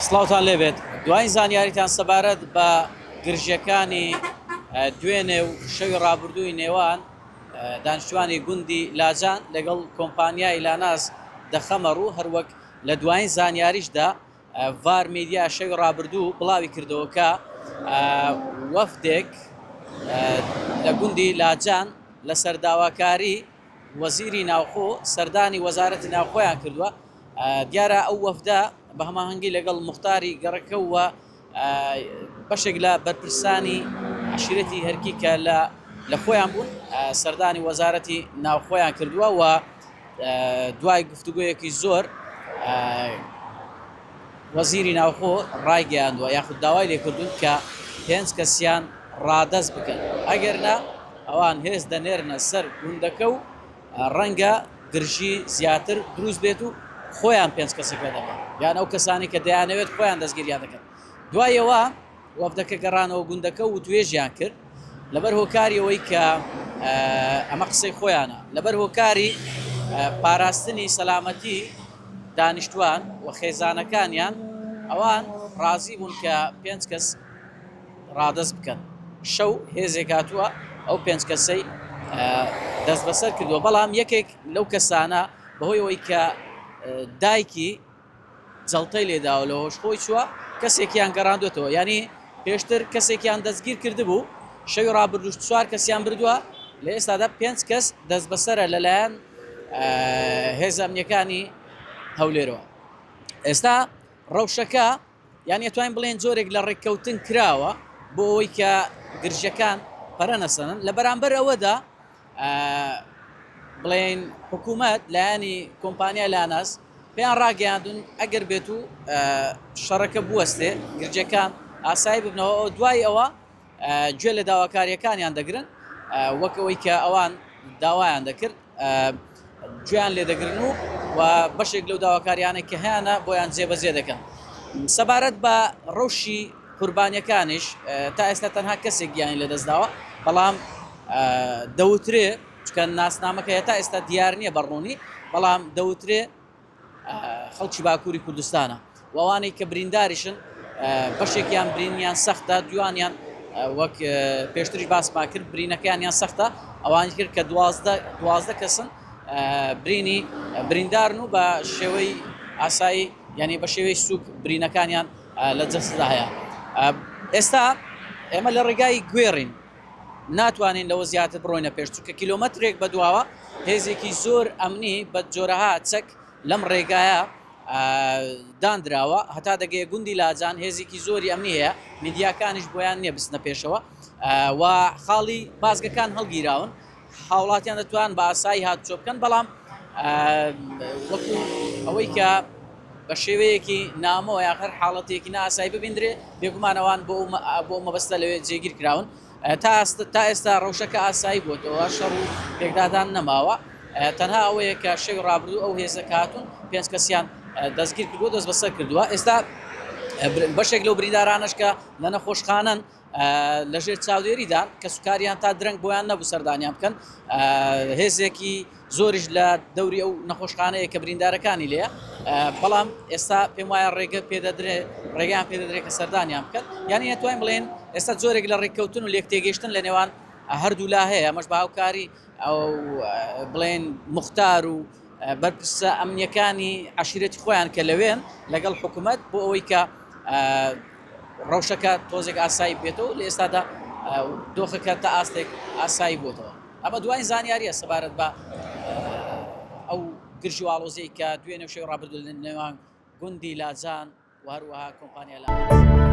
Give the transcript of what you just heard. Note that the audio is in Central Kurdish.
سڵاوتان لێبێت دوای زانیاریتان سەبارەت بە گرژەکانی دوێنێ و شەوی ڕابردووی نێوان دانیشتوانی گوندی لاجان لەگەڵ کۆمپانیای لاناس دەخەمە ڕوو هەروەک لە دوایین زانیاریشدا ڤار میدیا شەوی ڕابردوو بڵاوی کردەوە کە وەفدێک لە گوندی لاجان لە سەرداواکاری وەزیری ناوخۆ سەردانی وەزارەتی ناوخۆیان کردووە. دیارە ئەو وەفدە بە هەماهەنگی لەگەڵ موختاری گەڕەکەوە بەشێک لە بەرپرسانی عشیرەتی هەرکی کە لە خۆیان بوون سەردانی وەزارەتی ناوخۆیان کردووە و دوای گفتوگویەکی زۆر وەزیری ناوخۆ ڕایگەیاندووە یاخود داوای لێکردوون کە 5 کەسیان ڕادەست بکەن ئەگەرنا ئەوان هێز دەنێرنە سەر گوندەکە و ڕەنگە گرژی زیاتر دروست بێت و خۆیان 5 کەسەکە دەکەن یان ئەو کەسانی کە دەیانەوێت خۆیان دەستگیریان دەکەن. دوایەوە وەفدەکە گەڕانەوە گوندەکە و توێژیان کرد لەبەر هۆکاریەوەی کە ئەمە قسەی خۆیانە لەبەر هۆکاری پاراستنی سەلامەتی دانیشتوان و خێزانەکانیان ئەوان ڕازی بوون کە 5 کەس ڕادەست بکەن. شەو هێزێک هاتووە ئەو 5 کەسەی دەست بەسەر کردووە بەڵام یەکێک لەو کەسانە بەهۆی ئەوەی کە دایکی جەڵتەی لێداوە لە هۆشخۆی چووە کەسێکیان گەڕاندوێتەوە ینی پێشتر کەسێکیان دەستگیر کرد بوو شەوی ڕابردوو 4 کەسیان بردووە لە ئێستادا 5 کەس دەست بەسەرە لەلایەن هێزە ئەمنیەکانی هەولێرەوە. ئێستا ڕەوشەکە یان ئەتوانین بڵێن جۆرێک لە ڕێککەوتن کراوە بۆ ئەوەی کە گرژەکان پەرە نەسەنن لە بەرامبەر ئەوەدا بڵێن حکوومەت لایەنی کۆمپانیای لاناس پێیان ڕاگەیاندون ئەگەر بێت و شەڕەکە بوەستێ گرجەکان ئاسایی ببنەوە دوای ئەوە گوێ لە داواکاریەکانیان دەگرن وەک ئەوەی کە ئەوان داوایان دەکرد گوێیان لێ دەگرن و بەشێک لەو داواکاریانە کە هیانە بۆیان جێبەجێ دەکەن. سەبارەت بە ڕەوشی قوربانیەکانیش تا ئێستا تەنها کەسێک گیانی لەدەستداوە بەڵام دەوترێ چکە ناسنامەکە هێتا ئێستا دیار نییە بەڕوونی بەڵام دەوترێ خەڵکی باکووری کوردستانە وەوانەی کە برینداریشن بەشێکیان برینیان سەختە دوانیان وەک پێشتریش باسمان کرد برینەکەیانیان سەختە ئەوانی کرد کە 12 کەسن برینی بریندارن و بە شێوەی ئاسایی یعنی بە شێوەی سوک برینەکانیان لە جەستدا هەیە. ئێستا ئێمە لە ڕێگای گوێڕین ناتوانین لەوە زیاتر بڕۆینە پێش چونکە کیلۆمەترێک بەدواوە هێزێکی زۆر ئەمنی بە جۆرەها چەک لەم ڕێگایە دانراوە هەتا دەگەیە گوندی لاجان هێزێکی زۆری ئەمنی هەیە میدیاکانیش بۆیان نییە بستنە پێشەوە و خاڵی بازگەکان هەڵگیراون هاوڵاتیان دەتوان بە ئاسایی هاتوچۆ بکەن بەڵام وەکو ئەوەی کە بە شێوەیەکی نامەوە یاخەر حاڵەتێکی نائاسایی ببیندرێ بێگومانەوان بۆ مەبەستە لەوێ جێگیر کراون تا ئێستا ڕەوشەکە ئاسایی بۆتەوە شەڕ و پێکدادان نەماوە تەنها ئەوەیە کە شەوی ڕابردوو ئەو هێزەکە هاتوون 5 کەسیان دەستگیر کردووە دەست بەسەر کردووە. ئێستا بەشێک لەو بریندارانش کە لە نەخۆشخانەن لەژێر چاودێریدان کە سوکاریان تا درەنگ بۆیان نەبوو سەردانیان بکەن هێزێکی زۆریش لە دەوری ئەو نەخۆشخانەیە کە بریندارەکانی لێە بەڵام ئێستا پێم وایە ڕێگەیان پێدەدرێت کە سەردانیان بکەن یانی ئەتوانین بڵێن ئێستا جۆرێک لە ڕێککەوتن و لێکتێگەیشتن لە نێوان هەردوو لا هەیە ئەمەش بە هاوکاری ئەو بڵێن موختار و بەرپرسە ئەمنیەکانی عشیرەتی خۆیان کە لەوێن لەگەڵ حکوومەت بۆ ئەوەی کە ڕەوشەکە تۆزێک ئاسایی بێتەوە لە ئێستادا دۆخەکە تا ئاستێک ئاسایی بۆتەوە. ئەمە دوای زانیاریە سەبارەت بە ئەو گرژی واڵۆزەی کە دوێنێ شەوی ڕابردوو لە نێوان گوندی لاجان و هەروەها کۆمپانیا لاناس.